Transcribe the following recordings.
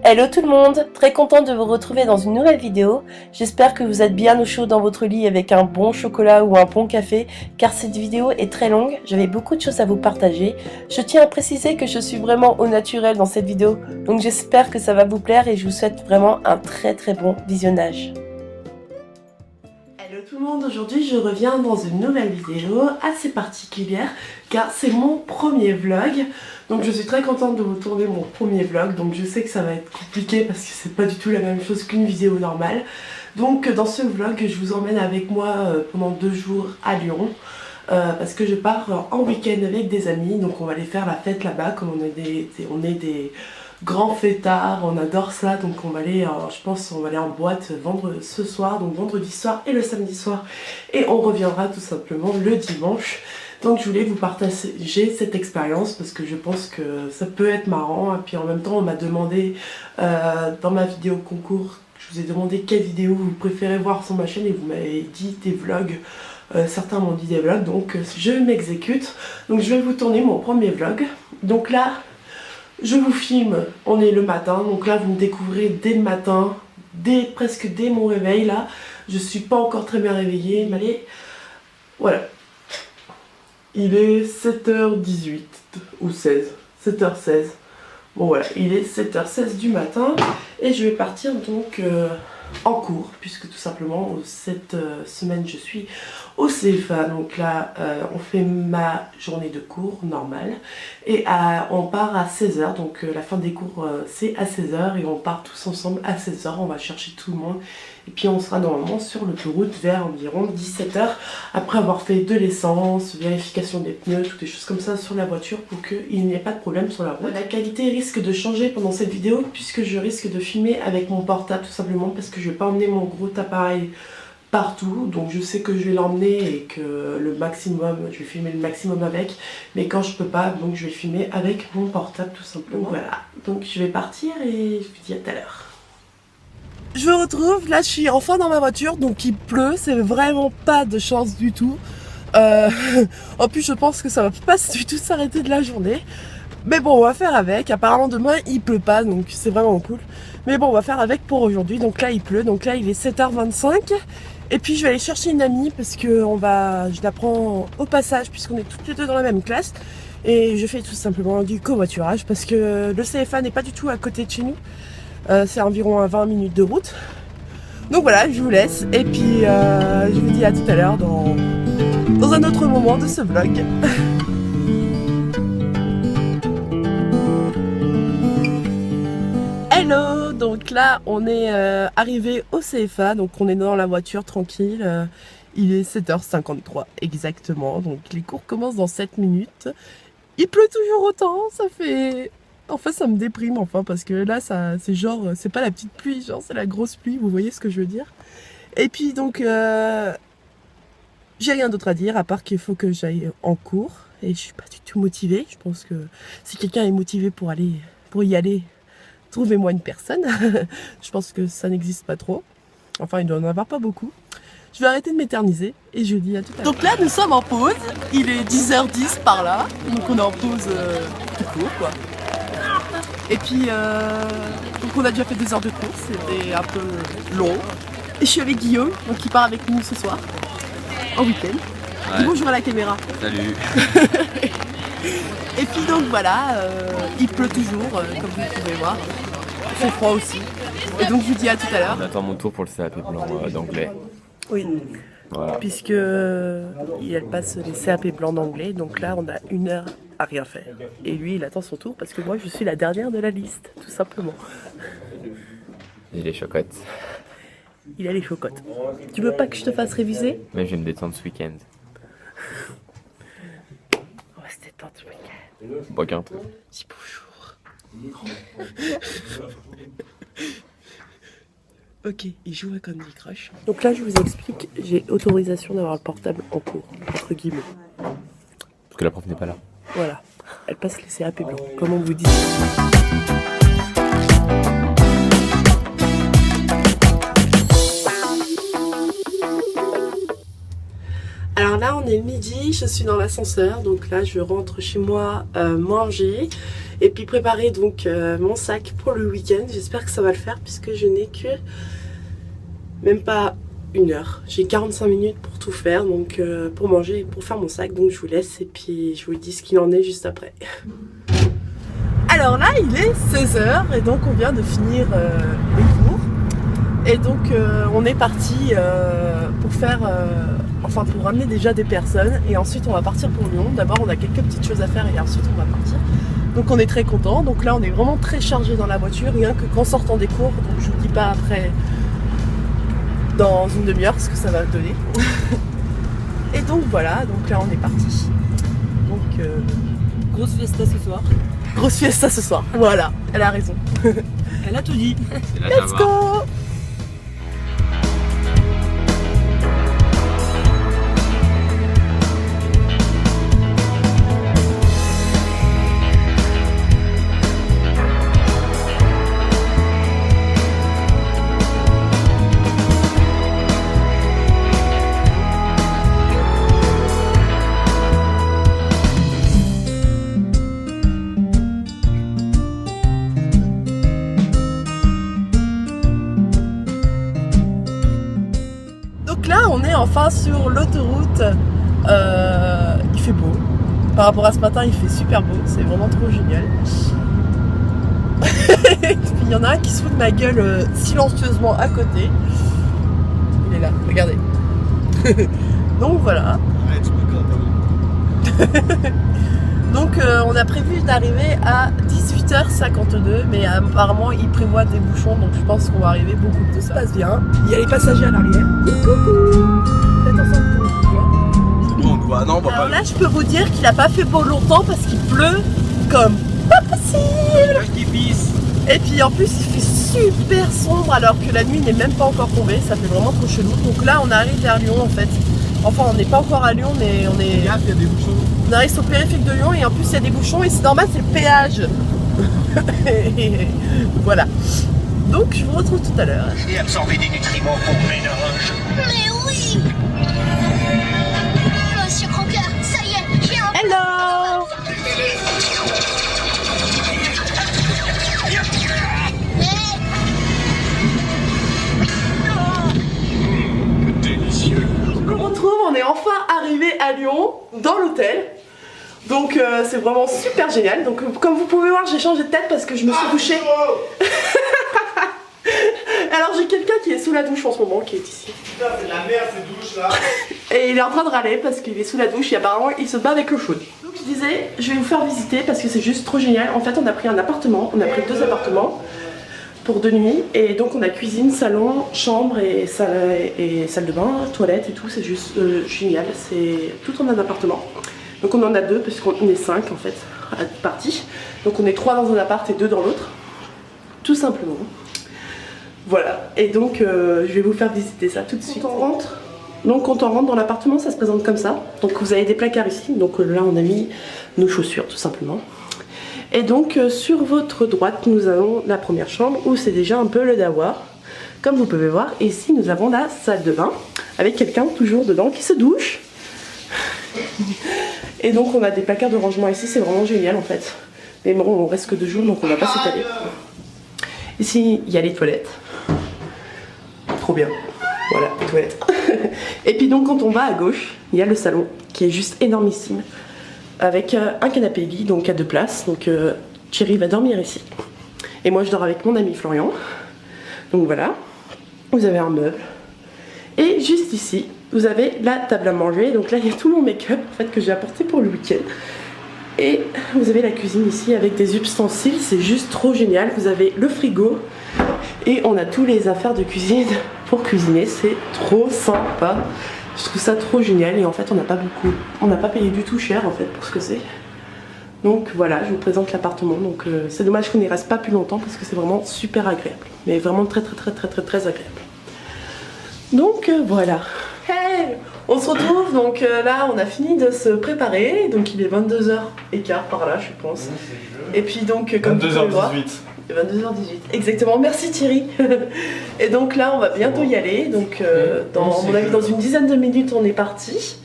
Hello tout le monde, très contente de vous retrouver dans une nouvelle vidéo. J'espère que vous êtes bien au chaud dans votre lit avec un bon chocolat ou un bon café, car cette vidéo est très longue, j'avais beaucoup de choses à vous partager. Je tiens à préciser que je suis vraiment au naturel dans cette vidéo, donc j'espère que ça va vous plaire et je vous souhaite vraiment un très bon visionnage. Hello tout le monde, aujourd'hui je reviens dans une nouvelle vidéo assez particulière car c'est mon premier vlog. Donc je suis très contente de vous tourner mon premier vlog, donc je sais que ça va être compliqué parce que c'est pas du tout la même chose qu'une vidéo normale. Donc dans ce vlog je vous emmène avec moi pendant 2 jours à Lyon. Parce que je pars en week-end avec des amis, donc on va aller faire la fête là-bas, comme on est des grands fêtards, on adore ça, donc on va aller, je pense on va aller en boîte ce soir, donc vendredi soir et le samedi soir, et on reviendra tout simplement le dimanche. Donc je voulais vous partager cette expérience parce que je pense que ça peut être marrant, et puis en même temps on m'a demandé dans ma vidéo concours, je vous ai demandé quelle vidéo vous préférez voir sur ma chaîne et vous m'avez dit des vlogs. Certains m'ont dit des vlogs, donc je m'exécute. Donc je vais vous tourner mon premier vlog. Donc là, je vous filme, on est le matin, donc là vous me découvrez dès le matin, presque dès mon réveil là. Je suis pas encore très bien réveillée, mais allez, voilà. Il est 7h18 ou 16, 7h16. Bon voilà, il est 7h16 du matin et je vais partir donc en cours, puisque tout simplement cette semaine je suis au CFA, donc là on fait ma journée de cours normale et on part à 16h, donc la fin des cours c'est à 16h et on part tous ensemble à 16h, on va chercher tout le monde et puis on sera normalement sur l'autoroute vers environ 17h après avoir fait de l'essence, vérification des pneus, toutes des choses comme ça sur la voiture pour qu'il n'y ait pas de problème sur la route. La qualité risque de changer pendant cette vidéo puisque je risque de filmer avec mon portable tout simplement parce que je vais pas emmener mon gros appareil partout, donc je sais que je vais l'emmener et que le maximum, je vais filmer le maximum avec, mais quand je peux pas, donc je vais filmer avec mon portable tout simplement. Donc voilà, donc je vais partir et je vous dis à tout à l'heure. Je me retrouve, là je suis enfin dans ma voiture, donc il pleut, c'est vraiment pas de chance du tout. En plus je pense que ça va pas du tout s'arrêter de la journée. Mais bon, on va faire avec. Apparemment demain il pleut pas, donc c'est vraiment cool. Mais bon, on va faire avec pour aujourd'hui. Donc là il pleut, donc là il est 7h25. Et puis je vais aller chercher une amie parce que je la prends au passage puisqu'on est toutes les deux dans la même classe. Et je fais tout simplement du covoiturage parce que le CFA n'est pas du tout à côté de chez nous. C'est environ à 20 minutes de route. Donc voilà, je vous laisse. Et puis je vous dis à tout à l'heure dans un autre moment de ce vlog. Hello, donc là on est arrivé au CFA, donc on est dans la voiture tranquille, il est 7h53 exactement, donc les cours commencent dans 7 minutes. Il pleut toujours autant, ça fait... Enfin ça me déprime enfin parce que là c'est genre, c'est pas la petite pluie, genre c'est la grosse pluie, vous voyez ce que je veux dire. Et puis donc j'ai rien d'autre à dire à part qu'il faut que j'aille en cours et je suis pas du tout motivée. Je pense que si quelqu'un est motivé pour y aller, trouvez-moi une personne. Je pense que ça n'existe pas trop. Enfin, il doit en avoir pas beaucoup. Je vais arrêter de m'éterniser et je vous dis à tout à l'heure. Donc là, nous sommes en pause. Il est 10h10 par là. Donc on est en pause tout court, quoi. Et puis, donc on a déjà fait 2 heures de course. C'était un peu long. Et je suis avec Guillaume, donc qui part avec nous ce soir, en week-end. Ouais. Bonjour à la caméra. Salut. Et puis donc voilà, il pleut toujours, comme vous pouvez voir. Il fait froid aussi. Et donc je vous dis à tout à l'heure. On attend mon tour pour le CAP blanc d'anglais. Oui, voilà. Puisque elle passe les CAP blancs d'anglais, donc là on a 1 heure à rien faire. Et lui il attend son tour parce que moi je suis la dernière de la liste, tout simplement. Il est chocotte. Il a les chocottes. Tu veux pas que je te fasse réviser? Mais je vais me détendre ce week-end. On va se détendre ce week-end. Bois qu'un peu. Dis bonjour. Ok, il joue à Candy Crush. Donc là, je vous explique, j'ai autorisation d'avoir le portable en cours, entre guillemets. Parce que la prof n'est pas là. Voilà, elle passe les CAP blancs, comme on vous dit. Alors là, on est le midi, je suis dans l'ascenseur, donc là, je rentre chez moi manger. Et puis préparer donc mon sac pour le week-end. J'espère que ça va le faire puisque je n'ai que même pas 1 heure. J'ai 45 minutes pour tout faire, donc pour manger et pour faire mon sac. Donc je vous laisse et puis je vous dis ce qu'il en est juste après. Alors là il est 16h et donc on vient de finir les cours. Et donc on est parti pour faire, pour ramener déjà des personnes et ensuite on va partir pour Lyon. D'abord on a quelques petites choses à faire et ensuite on va partir. Donc on est très contents. Donc là on est vraiment très chargé dans la voiture, rien que qu'en sortant des cours. Donc je vous dis pas après dans une demi-heure ce que ça va donner. Et donc voilà, donc là on est parti. Donc grosse fiesta ce soir. Grosse fiesta ce soir, voilà, elle a raison. Elle a tout dit. Let's go! Enfin sur l'autoroute, il fait beau. Par rapport à ce matin, il fait super beau. C'est vraiment trop génial. Et puis il y en a un qui se fout de ma gueule silencieusement à côté. Il est là, regardez. Donc voilà. Donc on a prévu d'arriver à 18h52, mais apparemment il prévoit des bouchons, donc je pense qu'on va arriver beaucoup plus tôt. Ça passe bien. Il y a les passagers à l'arrière. Coucou. Faites ensemble pour vous. Alors là je peux vous dire qu'il n'a pas fait beau longtemps parce qu'il pleut comme pas possible. Et puis en plus il fait super sombre alors que la nuit n'est même pas encore tombée, ça fait vraiment trop chelou. Donc là on arrive vers Lyon en fait. Enfin on n'est pas encore à Lyon mais on est... Il y a des bouchons. On arrive sur le périphérique de Lyon et en plus il y a des bouchons et c'est normal, c'est le péage. Voilà. Donc je vous retrouve tout à l'heure. Et absorber des nutriments pour ménage. Mais oui! Monsieur Crocker, ça y est, j'ai un... Hello! Délicieux. On se retrouve, on est enfin arrivé à Lyon, dans l'hôtel. Donc c'est vraiment super génial. Donc comme vous pouvez voir, j'ai changé de tête parce que je me suis douchée. Alors j'ai quelqu'un qui est sous la douche en ce moment, qui est ici. Putain, c'est de la merde cette douche là. Et il est en train de râler parce qu'il est sous la douche et apparemment il se bat avec l'eau chaude. Donc je disais, je vais vous faire visiter parce que c'est juste trop génial. En fait on a pris un appartement, on a pris 2 appartements pour 2 nuits. Et donc on a cuisine, salon, chambre et salle de bain, toilette et tout. C'est juste génial, c'est tout en un appartement. Donc on en a 2 parce qu'on est 5 en fait à partie. Donc on est 3 dans un appart et 2 dans l'autre. Tout simplement. Voilà, et donc je vais vous faire visiter ça tout de suite. Quand on rentre dans l'appartement, ça se présente comme ça. Donc vous avez des placards ici, donc là on a mis nos chaussures tout simplement. Et donc sur votre droite, nous avons la première chambre où c'est déjà un peu le dawa. Comme vous pouvez voir, et ici nous avons la salle de bain avec quelqu'un toujours dedans qui se douche. Et donc on a des placards de rangement ici, c'est vraiment génial en fait. Mais bon, on reste que 2 jours donc on va pas s'étaler. Ici il y a les toilettes. Trop bien. Voilà, les toilettes. Et puis donc quand on va à gauche, il y a le salon qui est juste énormissime. Avec un canapé lit, donc à 2 places. Donc Thierry va dormir ici. Et moi je dors avec mon ami Florian. Donc voilà. Vous avez un meuble. Et juste ici, vous avez la table à manger. Donc là il y a tout mon make-up en fait, que j'ai apporté pour le week-end. Et vous avez la cuisine ici avec des ustensiles. C'est juste trop génial. Vous avez le frigo. Et on a tous les affaires de cuisine pour cuisiner, c'est trop sympa. Je trouve ça trop génial et en fait on n'a pas payé du tout cher en fait pour ce que c'est. Donc voilà, je vous présente l'appartement. Donc c'est dommage qu'on n'y reste pas plus longtemps parce que c'est vraiment super agréable. Mais vraiment très agréable. Donc voilà. Hey, on se retrouve, donc là on a fini de se préparer. Donc il est 22h15 par là je pense. Et puis donc comme 22h18. 22h18, exactement, merci Thierry. Et donc là on va bientôt y aller, donc dans une dizaine de minutes on est parti.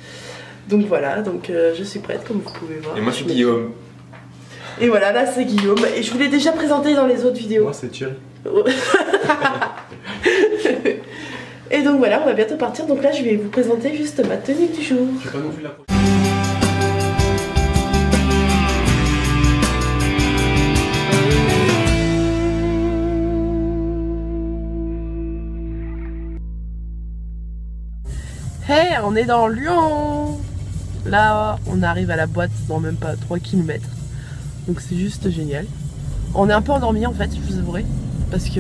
Donc voilà, donc je suis prête comme vous pouvez voir. Et moi je suis Guillaume. Et voilà, là c'est Guillaume. Et je vous l'ai déjà présenté dans les autres vidéos. Moi, c'est Thierry. Et donc voilà, on va bientôt partir. Donc là, je vais vous présenter juste ma tenue du jour. Je vais pas non plus la Hey, on est dans Lyon. Là, on arrive à la boîte dans même pas 3 km. Donc c'est juste génial. On est un peu endormi en fait, je vous avouerai. Parce que...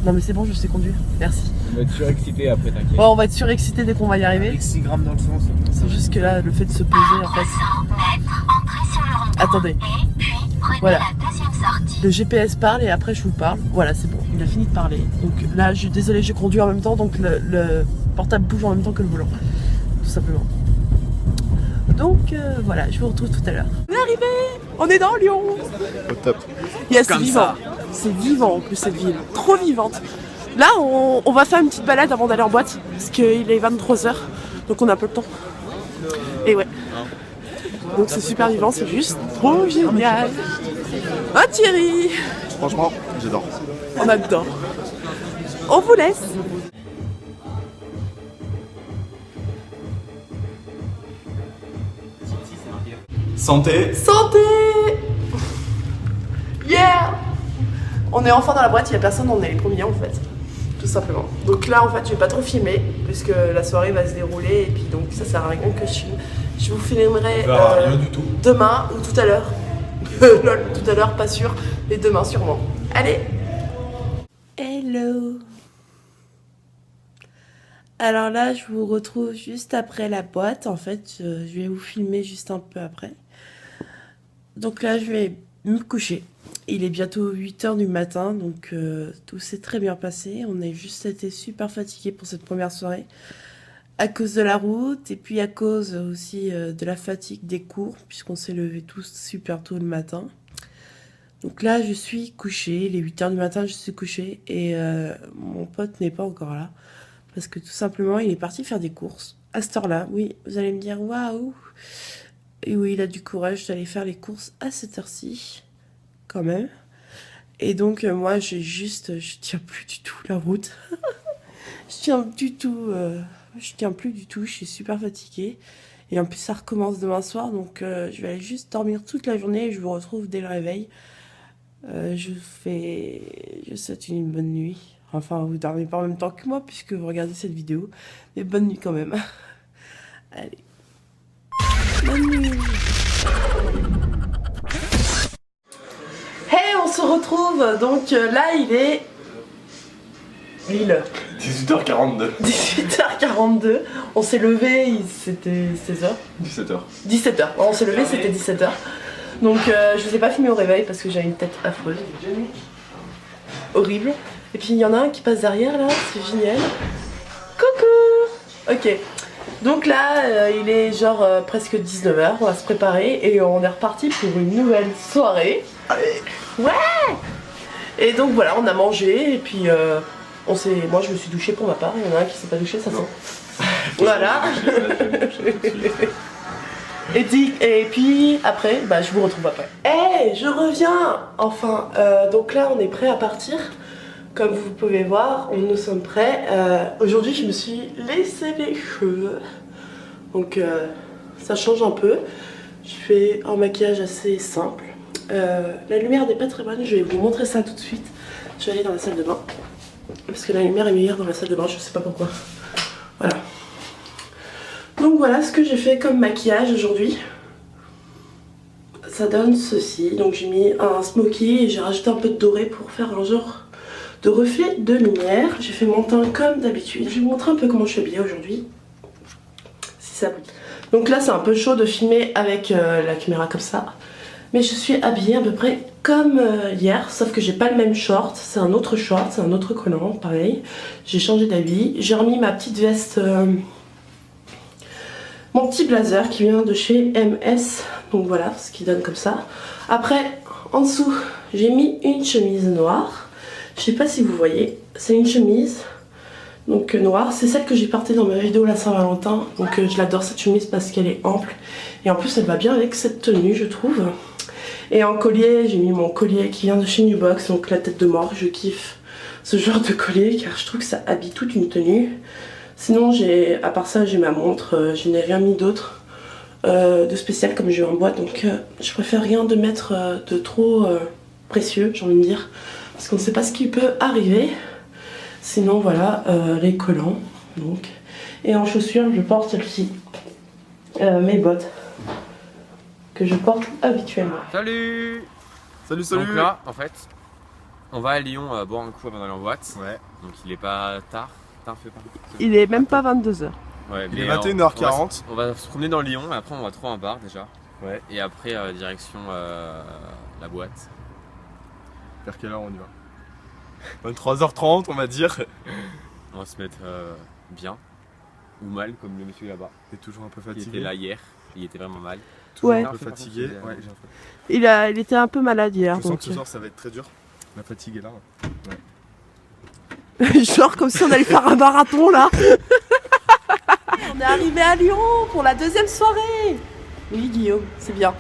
Non mais c'est bon, je sais conduire. Merci. On va être surexcité après, t'inquiète. Bon, on va être surexcité dès qu'on va y arriver. avec 6 grammes dans le sens. C'est juste que là, le fait de se poser en fait... Attendez. Voilà. Le GPS parle et après je vous parle. Voilà, c'est bon, il a fini de parler. Donc là, je suis désolée, j'ai conduit en même temps, donc le portable bouge en même temps que le volant. Tout simplement. Donc voilà, je vous retrouve tout à l'heure. On est arrivé. On est dans Lyon. Au top. Yes, c'est vivant. C'est vivant en plus cette ville. Trop vivante. Là, on va faire une petite balade avant d'aller en boîte. Parce qu'il est 23h. Donc on a un peu le temps. Et ouais. Donc c'est super vivant, c'est juste trop génial. Ah Thierry. Franchement, j'adore. On adore. On vous laisse. Santé. Santé. Yeah. On est enfin dans la boîte, il n'y a personne, on est les premiers en fait. Tout simplement. Donc là en fait je vais pas trop filmer puisque la soirée va se dérouler et puis donc ça sert à rien que je filme. Je vous filmerai Rien du tout. demain ou tout à l'heure. Lol, tout à l'heure pas sûr, mais demain sûrement. Allez. Hello. Alors là je vous retrouve juste après la boîte. En fait je vais vous filmer juste un peu après. Donc là je vais me coucher. Il est bientôt 8h du matin, donc tout s'est très bien passé. On a juste été super fatigués pour cette première soirée. À cause de la route, et puis à cause aussi de la fatigue des cours, puisqu'on s'est levés tous super tôt le matin. Donc là, je suis couchée. Il est 8h du matin, je suis couchée. Et mon pote n'est pas encore là. Parce que tout simplement, il est parti faire des courses. À cette heure-là, oui, vous allez me dire, waouh! Et oui, il a du courage d'aller faire les courses à cette heure-ci. Quand même. Et donc moi je tiens plus du tout la route. je tiens plus du tout, je suis super fatiguée. Et en plus ça recommence demain soir, donc je vais aller juste dormir toute la journée et je vous retrouve dès le réveil. Je souhaite une bonne nuit. Enfin vous dormez pas en même temps que moi puisque vous regardez cette vidéo. Mais bonne nuit quand même. Allez. Bonne nuit. Hey, on se retrouve, donc là il est... Lille. 18h42. 18h42, on s'est levé, c'était 16h 17h. 17h, on s'est levé, c'était 17h. Donc je vous ai pas filmé au réveil parce que j'avais une tête affreuse. Horrible. Et puis il y en a un qui passe derrière là, c'est génial. Coucou. Ok. Donc là, il est genre presque 19h, on va se préparer et on est reparti pour une nouvelle soirée. Allez. Ouais. Et donc voilà, on a mangé et puis moi je me suis douchée pour ma part, il y en a un qui s'est pas douché, ça sent. Voilà. Et puis après, bah, je vous retrouve après. Hey, je reviens. Enfin, donc là on est prêt à partir. Comme vous pouvez voir, nous sommes prêts. Aujourd'hui je me suis laissé les cheveux. Donc ça change un peu. Je fais un maquillage assez simple. La lumière n'est pas très bonne, je vais vous montrer ça tout de suite. Je vais aller dans la salle de bain. Parce que la lumière est meilleure dans la salle de bain, je sais pas pourquoi. Voilà. Donc voilà ce que j'ai fait comme maquillage aujourd'hui. Ça donne ceci. Donc j'ai mis un smoky et j'ai rajouté un peu de doré pour faire un genre de reflet de lumière. J'ai fait mon teint comme d'habitude. Je vais vous montrer un peu comment je suis habillée aujourd'hui. Si ça vous dit. Donc là c'est un peu chaud de filmer avec la caméra comme ça. Mais je suis habillée à peu près comme hier, sauf que j'ai pas le même short. C'est un autre short, c'est un autre collant, pareil. J'ai changé d'habit. J'ai remis ma petite veste, mon petit blazer qui vient de chez MS. Donc voilà, ce qui donne comme ça. Après, en dessous, j'ai mis une chemise noire. Je sais pas si vous voyez, c'est une chemise donc noire. C'est celle que j'ai portée dans ma vidéo la Saint-Valentin. Donc je l'adore cette chemise parce qu'elle est ample. Et en plus elle va bien avec cette tenue je trouve. Et en collier, j'ai mis mon collier qui vient de chez Nubox, donc la tête de mort. Je kiffe ce genre de collier car je trouve que ça habille toute une tenue. Sinon, à part ça, j'ai ma montre, je n'ai rien mis d'autre de spécial comme j'ai eu en boîte, donc je préfère rien de mettre de trop précieux, j'ai envie de dire, parce qu'on ne sait pas ce qui peut arriver. Sinon, voilà, les collants, donc. Et en chaussures, je porte celle-ci, mes bottes, que je porte habituellement. Salut! Salut, salut. Donc là, en fait, on va à Lyon boire un coup avant d'aller en boîte. Ouais. Donc il est pas tard. Fait pas. Il est même pas 22h. Ouais, Il est 21h40. On va se promener dans Lyon, et après on va trouver un bar déjà. Ouais. Et après direction la boîte. Vers quelle heure on y va? 23h30 on va dire. On va se mettre bien ou mal comme le monsieur là-bas. T'es toujours un peu Il fatigué. était là hier, il était vraiment mal. Ouais. Un peu fatigué. Ouais, Il était un peu malade hier. je sens Donc... que ce soir ça va être très dur. La fatigue est là. Ouais. Genre comme si on allait faire un marathon là. On est arrivé à Lyon pour la deuxième soirée. Oui Guillaume, c'est bien.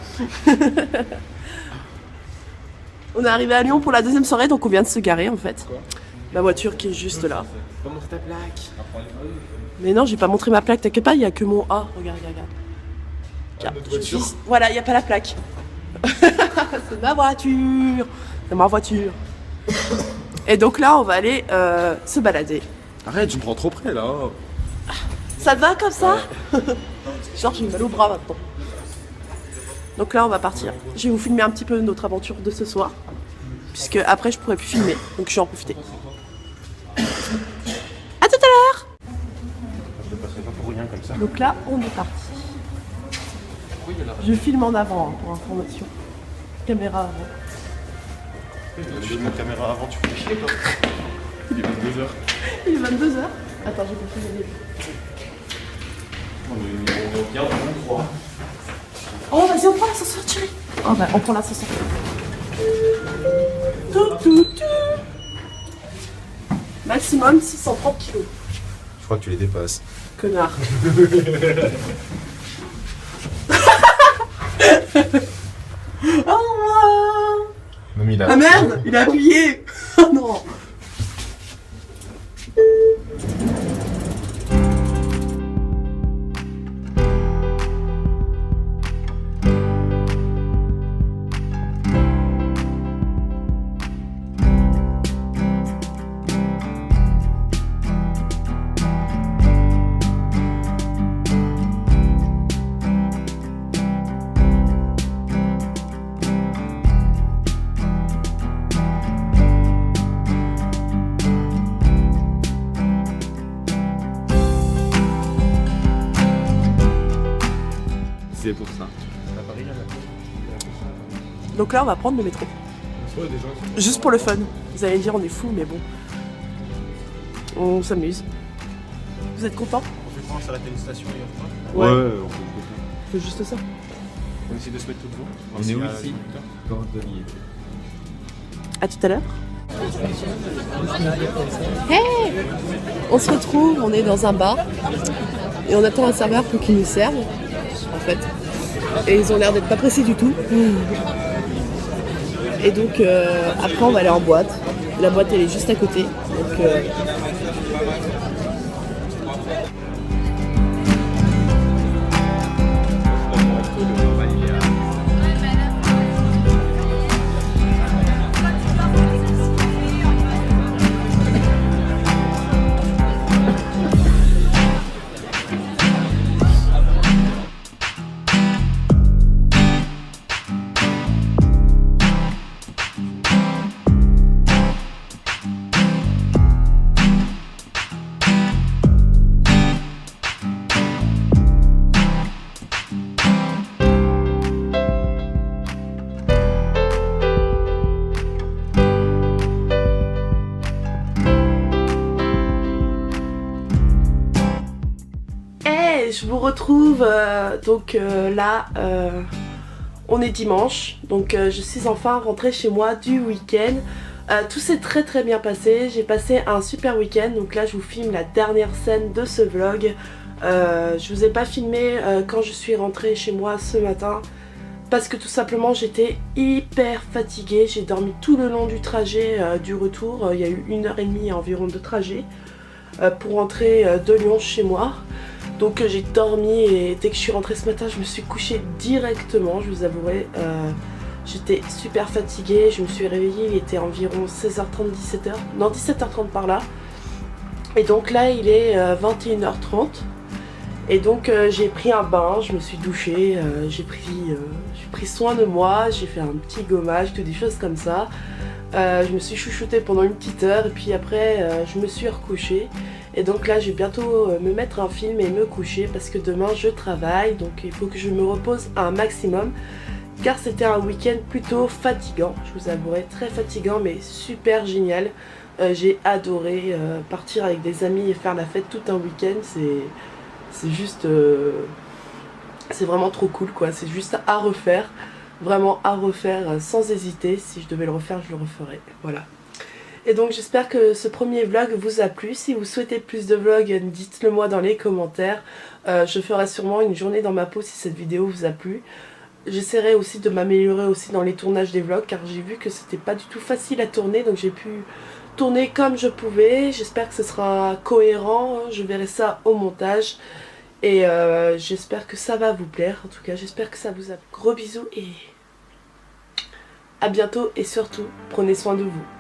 On est arrivé à Lyon pour la deuxième soirée, donc on vient de se garer en fait. Quoi? La voiture qui est juste là. Pas montrer ta plaque. Mais non, j'ai pas montré ma plaque, t'inquiète pas, il y a que mon A. Regarde. Tiens, notre voiture. Voilà, il n'y a pas la plaque. C'est ma voiture. C'est ma voiture. Et donc là, on va aller se balader. Arrête, tu me prends trop près là. Ça te va comme ça? Genre, j'ai mal au bras maintenant. Donc là, on va partir. Je vais vous filmer un petit peu notre aventure de ce soir. Puisque après, je pourrai plus filmer. Donc je vais en profiter. À tout à l'heure! Donc là, on est parti. Je filme en avant hein, pour information. Caméra avant. Je mets ma caméra avant, tu fais chier quoi. Il est 22h. Il est 22h. Attends, j'ai pas filmé. On est bien dans 3. Oh, vas-y, on prend l'ascenseur, chérie. Oh, bah, on prend l'ascenseur. Tout. Maximum 630 kilos. Je crois que tu les dépasses. Connard. Oh, moi. Même il a... Ah merde, il a appuyé. Oh non. C'est pour ça. Donc là, on va prendre le métro. Juste pour le fun. Vous allez dire, on est fou, mais bon. On s'amuse. Vous êtes contents? On fait quoi? On s'arrête à une station et on Ouais. on C'est juste ça. On essaie de se mettre tout devant. On est où ici? Cordelier. À tout à l'heure. Hey! On se retrouve, on est dans un bar et on attend un serveur pour qu'il nous serve, en fait. Et ils ont l'air d'être pas pressés du tout. Et donc après on va aller en boîte. La boîte elle est juste à côté. Donc, je vous retrouve là on est dimanche, donc je suis enfin rentrée chez moi du week-end. Tout s'est très bien passé, j'ai passé un super week-end, donc là je vous filme la dernière scène de ce vlog. Je vous ai pas filmé quand je suis rentrée chez moi ce matin parce que tout simplement j'étais hyper fatiguée. J'ai dormi tout le long du trajet du retour. Il y a eu 1h30 environ de trajet pour rentrer de Lyon chez moi. Donc j'ai dormi et dès que je suis rentrée ce matin je me suis couchée directement, je vous avouerai. J'étais super fatiguée, je me suis réveillée, il était environ 16h30, 17h, non 17h30 par là. Et donc là il est 21h30. Et donc j'ai pris un bain, je me suis douchée, j'ai pris soin de moi, j'ai fait un petit gommage, toutes des choses comme ça. Je me suis chouchoutée pendant une petite heure et puis après je me suis recouchée. Et donc là je vais bientôt me mettre un film et me coucher parce que demain je travaille. Donc il faut que je me repose un maximum car c'était un week-end plutôt fatigant. Je vous avouerai, très fatigant mais super génial. J'ai adoré partir avec des amis et faire la fête tout un week-end. C'est juste... c'est vraiment trop cool quoi, c'est juste à refaire. Vraiment à refaire sans hésiter. Si je devais le refaire, je le referais. Voilà. Et donc j'espère que ce premier vlog vous a plu. Si vous souhaitez plus de vlogs, dites-le moi dans les commentaires. Je ferai sûrement une journée dans ma peau si cette vidéo vous a plu. J'essaierai aussi de m'améliorer aussi dans les tournages des vlogs car j'ai vu que c'était pas du tout facile à tourner. Donc j'ai pu tourner comme je pouvais. J'espère que ce sera cohérent. Je verrai ça au montage. Et j'espère que ça va vous plaire. En tout cas j'espère que ça vous a plu. Gros bisous et à bientôt. Et surtout prenez soin de vous.